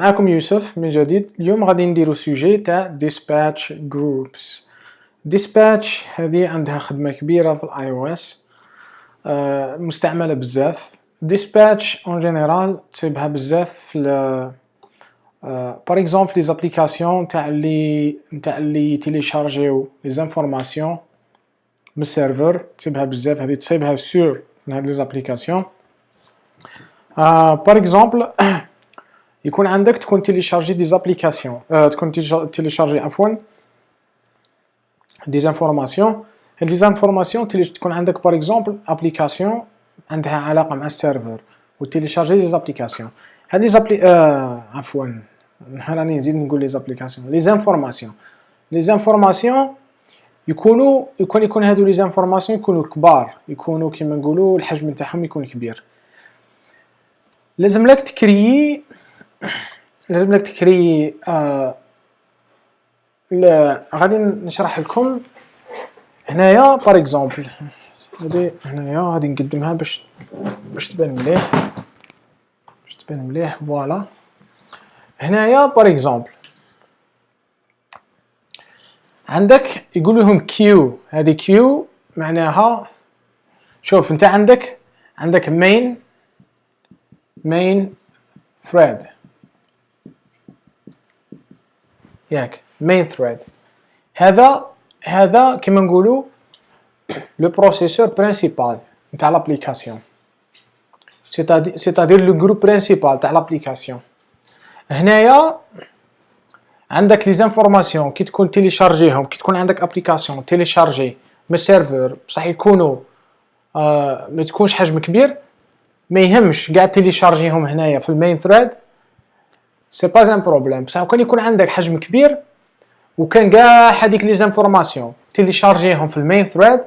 معاكم يوسف من جديد. اليوم غادي نديرو سوجي تاع dispatch groups. dispatch هذه عندها خدمة كبيرة في الاي او اس، مستعملة بزاف. dispatch اون جينيرال تسيبها بزاف في باغ اكزومبل لي زابليكاسيون تاع اللي تيليشارجيو لي زانفورماسيون من السيرفر، تسيبها بزاف. هذه تسيبها سور من هاد لي زابليكاسيون. باغ اكزومبل يكون عندك تكون تيليشارجي دي زابليكاسيون، تكون تيليشارجي عفوا دي زانفورماسيون. هاد لي زانفورماسيون تكون عندك باغ اكزومبل ابليكاسيون عندها علاقه مع السيرفر وتيليشارجي دي زابليكاسيون. هاد لي عفوا راني نزيد نقول لي زابليكاسيون، لي زانفورماسيون. لي زانفورماسيون يكون هادو لي زانفورماسيون يكونوا كبار، يكونوا كيما نقولوا الحجم نتاعهم يكون كبير. لازم لك تكري غادي نشرح لكم هنايا باغ اكزومبل. هنايا غادي نقدمها باش تبان مليح، فوالا. هنايا باغ اكزومبل عندك يقولوا لهم كيو. هذه كيو معناها شوف انت عندك main thread، ياك main thread. هذا كما نقولوا لو بروسيسور برينسيبال نتاع لابليكاسيون، سيتادير لو جروب برينسيبال تاع لابليكاسيون. هنايا عندك لي زانفورماسيون كي تكون تيليشارجيهم، كي تكون عندك ابليكاسيون تيليشارجي من السيرفر بصح يكونوا ما تكونش حجم كبير، ما يهمش قاعد تيليشارجيهم هنايا في المين ثريد، سي با ان بروبليم. بصح كان يكون عندك حجم كبير وكان كاع هذيك لي زانفورماسيون تيليشارجيهم في المين ثريد،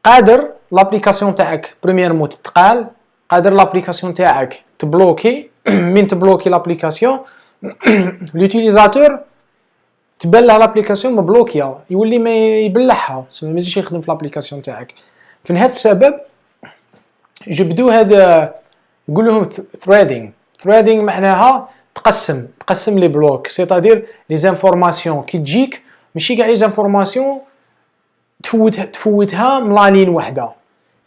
قادر لابليكاسيون تاعك بريميرمون تتقال، قادر لابليكاسيون تاعك تبلوكي. من تبلوكي لابليكاسيون لوتيليزاتور تبان له لابليكاسيون مبلوكيه، يولي ما يبلعها، ما يزيدش يخدم في لابليكاسيون تاعك. في هذا السبب جبدوا هذا يقول لهم ثريدينغ معناها تقسم لي بلوك، سيتادير لي زانفورماسيون كي تجيك ماشي كاع لي زانفورماسيون تفوتها من لا لين وحده،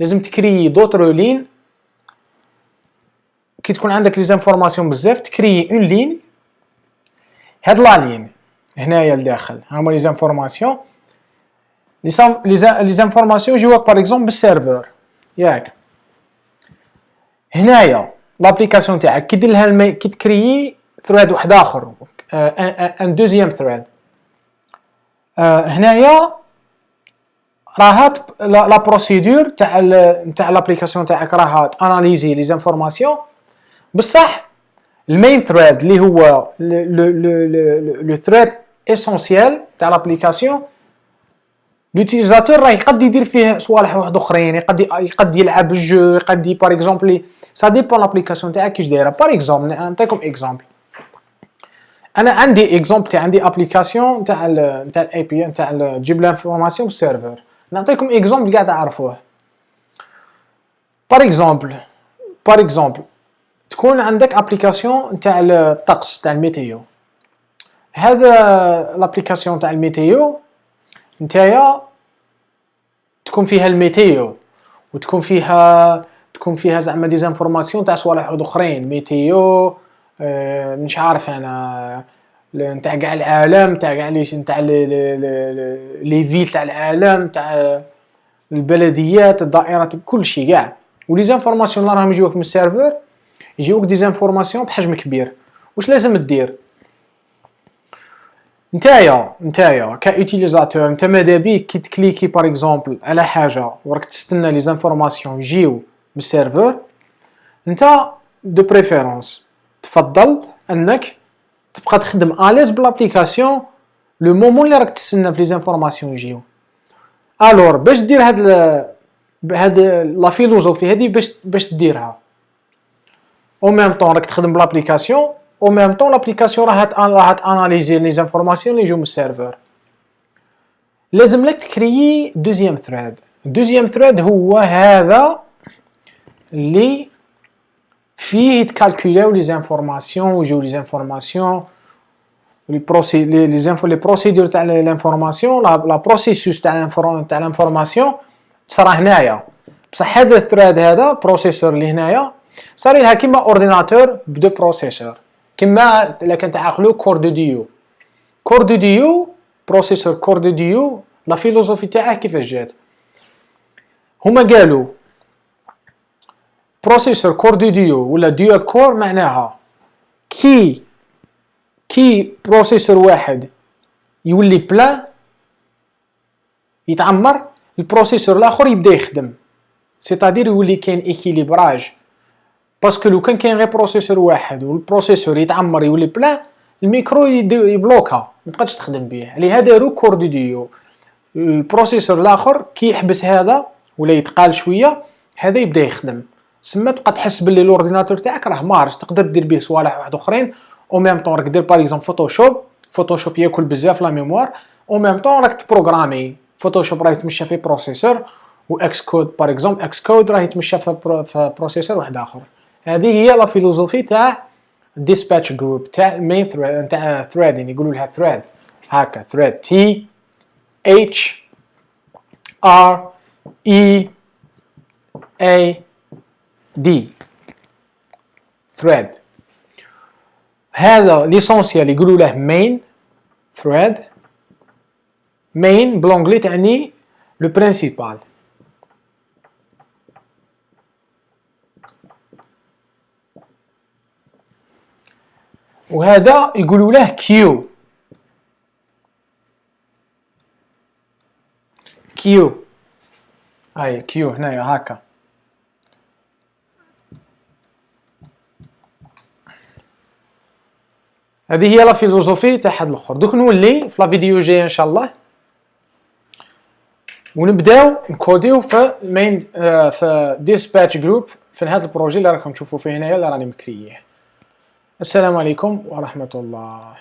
لازم تكري دوطر لين. كي تكون عندك لي زانفورماسيون بزاف تكري اون لين، هاد لا لين هنايا لداخل هما لي زانفورماسيون. لي زانفورماسيون جواك باغ اكزومبل بالسيرفر، ياك هنايا لابليكاسيون تاعك كي دير لها كي تكريي ثريد واحد اخر، ان دوزيام ثريد، هنايا راها لا بروسيدور تاع لابليكاسيون تاعك راها اناليزي لي زانفورماسيون. بصح المين ثريد اللي هو لو ثريد اسونسيال تاع لابليكاسيون، لوتيليزاتور راه يقد يدير فيه صوالح واحد اخرين، يقد يلعب الجو، يقد باغ اكزومبل سا ديبون لابليكاسيون تاعك كيش دايره. باغ اكزومبل نعطيكم اكزومبل، انا عندي اكزومبل تاع عندي ابليكاسيون تاع الاي بي تاع تجيب لانفورماسيون بالسيرفر. نعطيكم اكزومبل قاعد تعرفوه. باغ اكزومبل تكون عندك ابليكاسيون تاع الطقس تاع الميتيو. هذا لابليكاسيون تاع الميتيو نتايا تكون فيها الميتيو، وتكون فيها زعما دي زانفورماسيون تاع صوالح اخرين، ميتيو مش عارف انا نتاع كاع العالم، تاع كاع نتاع لي فيل تاع العالم، تاع البلديات، الدائرات، كل شيء كاع. ولي زانفورماسيون اللي راهم يجيوك من السيرفر يجيوك دي زانفورماسيون بحجم كبير. واش لازم دير نتايا كاوتيليزاتور؟ انت ماذا بيك كي تكليكي باغ اكزومبل على حاجه وراك تستنى لي زانفورماسيون يجيو من السيرفر، انت دو بريفيرونس تفضل انك تبقى تخدم اليز بلابليكاسيون لو مومون اللي راك تستنى في لي زانفورماسيون يجيو. الور باش دير هاد لا فيلوزوفي هادي باش ديرها او ميم طون راك تخدم بلابليكاسيون، او ميم طون لابليكاسيون راها تاناليزي لي زانفورماسيون اللي يجيو من السيرفر. لازم لك تكريي دوزيام ثريد. دوزيام ثريد هو هذا اللي فيه يتكالكولاو لي زانفورماسيون ويجيو لي زانفورماسيون لي بروسيدور تاع لانفورماسيون لا بروسيسوس تاع لانفورماسيون تصرا هنايا. بصح هذا الثريد هذا بروسيسور اللي هنايا صار لها كيما اورديناتور بدو بروسيسور، كيما الا كان تعقلوا كور دو ديو. كور دو ديو بروسيسور كور دو ديو لا فيلوزوفي تاعه كيفاش جات؟ هما قالوا بروسيسور كور دو ديو ولا ديوال كور معناها كي بروسيسور واحد يولي بلان يتعمر، البروسيسور الاخر يبدا يخدم، سيتادير يولي كاين ايكيليبراج. باسكو لو كان غير بروسيسور واحد والبروسيسور يتعمر يولي بلان، الميكرو يبلوكا متبقاش تخدم به. لهذا دارو كور دو ديو، البروسيسور الاخر كي يحبس هذا ولا يتقال شويه هذا يبدا يخدم. سما تبقى تحس باللي الاورديناتور تاعك راه مارش، تقدر دير به صوالح واحد اخرين او ميم طون. راك دير باغ اكزومبل فوتوشوب ياكل بزاف لا ميموار، او ميم طون راك تبروغرامي. فوتوشوب راه يتمشى في بروسيسور، و اكس كود باغ اكزومبل اكس كود راه يتمشى في بروسيسور واحد اخر. هذه هي لا فيلوزوفي تاع dispatch جروب تاع مين ثريد تاع ثريدين، يقولوا لها ثريد هكا، ثريد تي اتش ار اي اي دي ثريد. هذا ليسونسيال يقولوا له مين ثريد. مين بلونجلي تعني لو برينسيبال. وهذا يقولوا له كيو. هاي كيو هنايا هكا. هذه هي لا فيلوزوفي تاع هاد الاخر. دوك نولي في لا فيديو جايه ان شاء الله ونبداو نكوديو في المين في ديسباتش جروب في هذا البروجي اللي راكم تشوفوا فيه هنايا اللي راني مكريه. السلام عليكم ورحمه الله.